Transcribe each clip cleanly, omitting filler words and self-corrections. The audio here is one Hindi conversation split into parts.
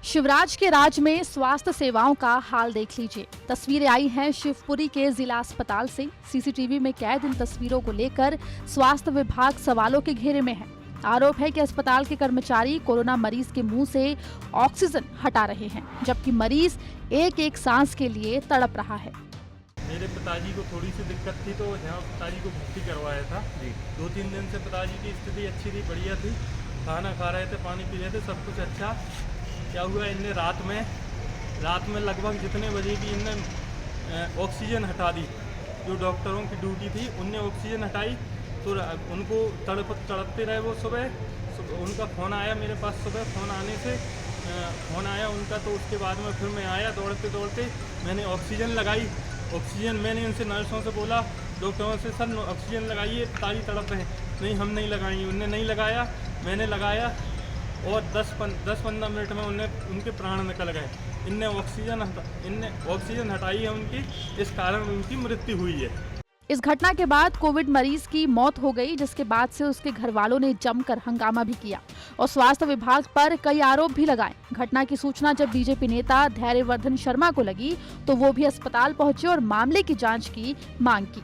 शिवराज के राज में स्वास्थ्य सेवाओं का हाल देख लीजिए। तस्वीरें आई हैं शिवपुरी के जिला अस्पताल से। सीसीटीवी में कैद इन तस्वीरों को लेकर स्वास्थ्य विभाग सवालों के घेरे में है। आरोप है कि अस्पताल के कर्मचारी कोरोना मरीज के मुंह से ऑक्सीजन हटा रहे हैं, जबकि मरीज एक एक सांस के लिए तड़प रहा है। मेरे पिताजी को थोड़ी सी दिक्कत थी तो यहाँ पिताजी को भर्ती करवाया था। 2-3 दिन से पिताजी की स्थिति अच्छी थी, बढ़िया थी, खाना खा रहे थे, पानी पी रहे थे, सब कुछ अच्छा। क्या हुआ, इनने रात में लगभग जितने बजे की इनने ऑक्सीजन हटा दी। जो डॉक्टरों की ड्यूटी थी उनने ऑक्सीजन हटाई तो उनको तड़पते रहे वो। सुबह उनका फ़ोन आया मेरे पास, सुबह फ़ोन आने से फ़ोन आया उनका, तो उसके बाद में फिर मैं आया दौड़ते मैंने ऑक्सीजन लगाई। ऑक्सीजन मैंने उनसे नर्सों से बोला, डॉक्टरों से, सर ऑक्सीजन लगाइए, पिताजी तड़प रहे हैं। नहीं, हम नहीं लगाएंगे। उनने नहीं लगाया, मैंने लगाया और 10-15 मिनट में उनके प्राण निकल गए। इनने ऑक्सीजन हटाई है उनकी, इस कारण उनकी मृत्यु हुई है। इस घटना के बाद कोविड मरीज की मौत हो गई, जिसके बाद से उसके घर वालों ने जमकर हंगामा भी किया और स्वास्थ्य विभाग पर कई आरोप भी लगाए। घटना की सूचना जब बीजेपी नेता धैर्यवर्धन शर्मा को लगी तो वो भी अस्पताल पहुंचे और मामले की जांच की मांग की।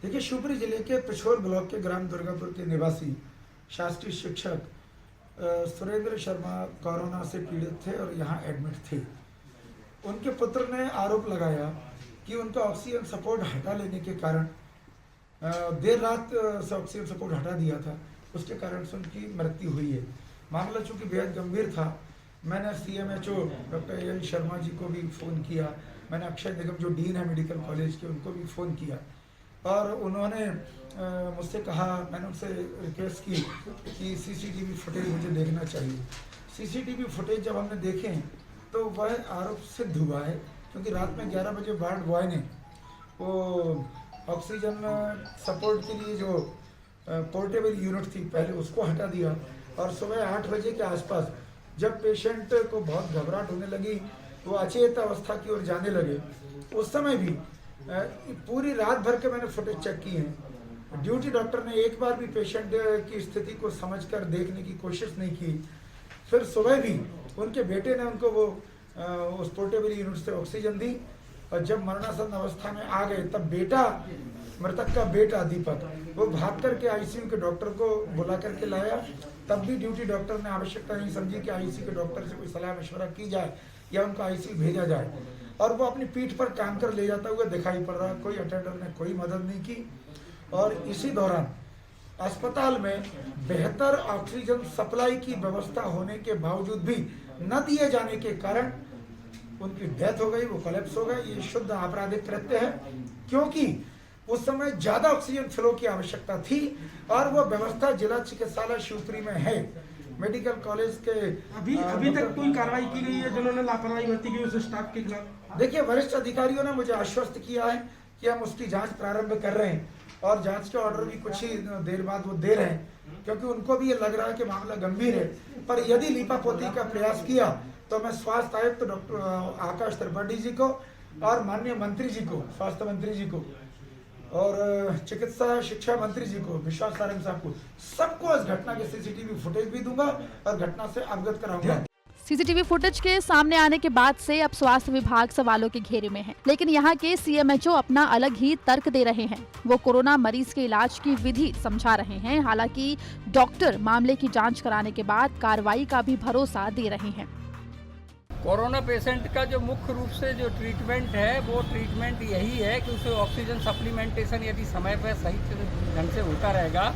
देखिए, शिवपुरी जिले के पिछोर ब्लॉक के ग्राम दुर्गापुर के निवासी शासकीय शिक्षक सुरेंद्र शर्मा कोरोना से पीड़ित थे और यहाँ एडमिट थे। उनके पुत्र ने आरोप लगाया कि उनका ऑक्सीजन सपोर्ट हटा लेने के कारण, देर रात से ऑक्सीजन सपोर्ट हटा दिया था, उसके कारण से उनकी मृत्यु हुई है। मामला चूंकि बेहद गंभीर था, मैंने CMHO doctor AL Sharma ji को भी फ़ोन किया, मैंने अक्षय निगम जो डीन है मेडिकल कॉलेज के उनको भी फ़ोन किया और उन्होंने मुझसे कहा, मैंने उनसे रिक्वेस्ट की कि CCTV फुटेज मुझे देखना चाहिए। CCTV फुटेज जब हमने देखे तो वह आरोप सिद्ध हुआ है, क्योंकि रात में 11 बजे वार्ड बॉय ने वो ऑक्सीजन सपोर्ट के लिए जो पोर्टेबल यूनिट थी पहले उसको हटा दिया और सुबह 8 बजे के आसपास जब पेशेंट को बहुत घबराहट होने लगी, वो अचेत अवस्था की ओर जाने लगे, उस समय भी पूरी रात भर के मैंने फुटेज चेक की है। ड्यूटी डॉक्टर ने एक बार भी पेशेंट की स्थिति को समझकर देखने की कोशिश नहीं की। फिर सुबह भी उनके बेटे ने उनको वो उस पोर्टेबल यूनिट से ऑक्सीजन दी और जब मरणासन अवस्था में आ गए तब बेटा, मृतक का बेटा दीपक, वो भाग करके ICU के डॉक्टर को बुला करके लाया। तब भी ड्यूटी डॉक्टर ने आवश्यकता नहीं समझी कि ICU के डॉक्टर से कोई सलाह मशवरा की जाए या उनको ICU भेजा जाए, और वो अपनी पीठ पर काम कर ले जाता हुआ दिखाई पड़ रहा। कोई अटेंडर ने कोई मदद नहीं की और इसी दौरान अस्पताल में बेहतर ऑक्सीजन सप्लाई की व्यवस्था होने के बावजूद भी न दिए जाने के कारण उनकी डेथ हो गई, वो कोलैप्स हो गए। ये शुद्ध आपराधिक कृत्य है, क्योंकि उस समय ज्यादा ऑक्सीजन फ्लो की आवश्यकता थी और वो व्यवस्था जिला चिकित्सालय शिवपुरी में है। मेडिकल कॉलेज के अभी तक कोई कार्रवाई की गई है जिन्होंने लापरवाही बरती की उस स्टाफ के खिलाफ? देखिए, वरिष्ठ अधिकारियों ने मुझे आश्वस्त किया है कि हम उसकी जांच प्रारंभ कर रहे हैं और जांच के ऑर्डर भी कुछ ही देर बाद वो दे रहे हैं, क्योंकि उनको भी ये लग रहा है कि मामला गंभीर है। पर यदि लीपापोती का प्रयास किया तो मैं स्वास्थ्य आयुक्त डॉक्टर आकाश त्रिपाठी जी को और माननीय मंत्री जी को, स्वास्थ्य मंत्री जी को और चिकित्सा शिक्षा मंत्री जी को, विश्वास सारंग साहब को, सबको इस घटना के CCTV फुटेज भी दूंगा और घटना से अवगत कराऊंगा। CCTV फुटेज के सामने आने के बाद से अब स्वास्थ्य विभाग सवालों के घेरे में है, लेकिन यहाँ के CMHO अपना अलग ही तर्क दे रहे हैं। वो कोरोना मरीज के इलाज की विधि समझा रहे हैं। हालांकि डॉक्टर मामले की जांच कराने के बाद कार्रवाई का भी भरोसा दे रहे हैं। कोरोना पेशेंट का जो मुख्य रूप से जो ट्रीटमेंट है, वो ट्रीटमेंट यही है कि उसे ऑक्सीजन सप्लीमेंटेशन यदि समय पर सही ढंग से होता रहेगा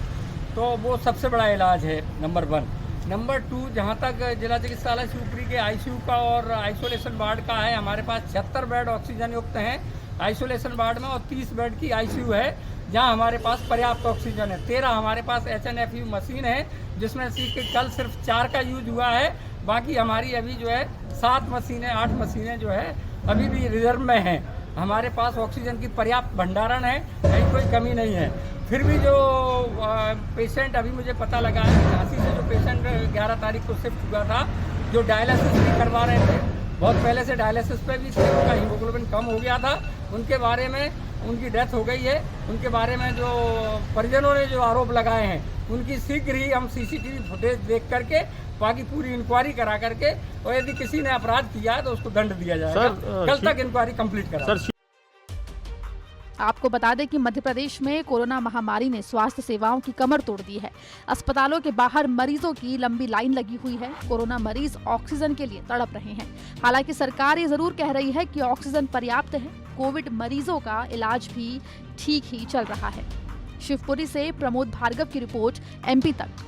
तो वो सबसे बड़ा इलाज है, नंबर 1। नंबर 2, जहाँ तक जिला चिकित्सालय शिवपुरी के ICU का और आइसोलेशन वार्ड का है, हमारे पास 76 बेड ऑक्सीजन युक्त हैं आइसोलेशन वार्ड में और 30 बेड की ICU है, जहाँ हमारे पास पर्याप्त ऑक्सीजन है। 13 हमारे पास HNFU मशीन है, जिसमें से कल सिर्फ 4 का यूज हुआ है। बाकी हमारी अभी जो है 7 मशीनें 8 मशीनें जो है अभी भी रिजर्व में हैं। हमारे पास ऑक्सीजन की पर्याप्त भंडारण है, कहीं कोई कमी नहीं है। फिर भी जो पेशेंट अभी मुझे पता लगा है, झांसी से जो पेशेंट 11 तारीख को शिफ्ट हुआ था, जो डायलिसिस भी करवा रहे थे, बहुत पहले से डायलिसिस पे भी थे, उनका हीमोग्लोबिन कम हो गया था, उनके बारे में उनकी डेथ हो गई है। उनके बारे में जो परिजनों ने जो आरोप लगाए हैं, उनकी शीघ्र ही हम सीसीटीवी फुटेज देख करके बाकी पूरी इंक्वायरी करा करके, और यदि किसी ने अपराध किया है तो उसको दंड दिया जाएगा। कल तक इंक्वायरी कंप्लीट करा। आपको बता दें कि मध्य प्रदेश में कोरोना महामारी ने स्वास्थ्य सेवाओं की कमर तोड़ दी है। अस्पतालों के बाहर मरीजों की लंबी लाइन लगी हुई है। कोरोना मरीज ऑक्सीजन के लिए तड़प रहे हैं। हालांकि सरकार ये जरूर कह रही है कि ऑक्सीजन पर्याप्त है। कोविड मरीजों का इलाज भी ठीक ही चल रहा है। शिवपुरी से प्रमोद भार्गव की रिपोर्ट, MP तक।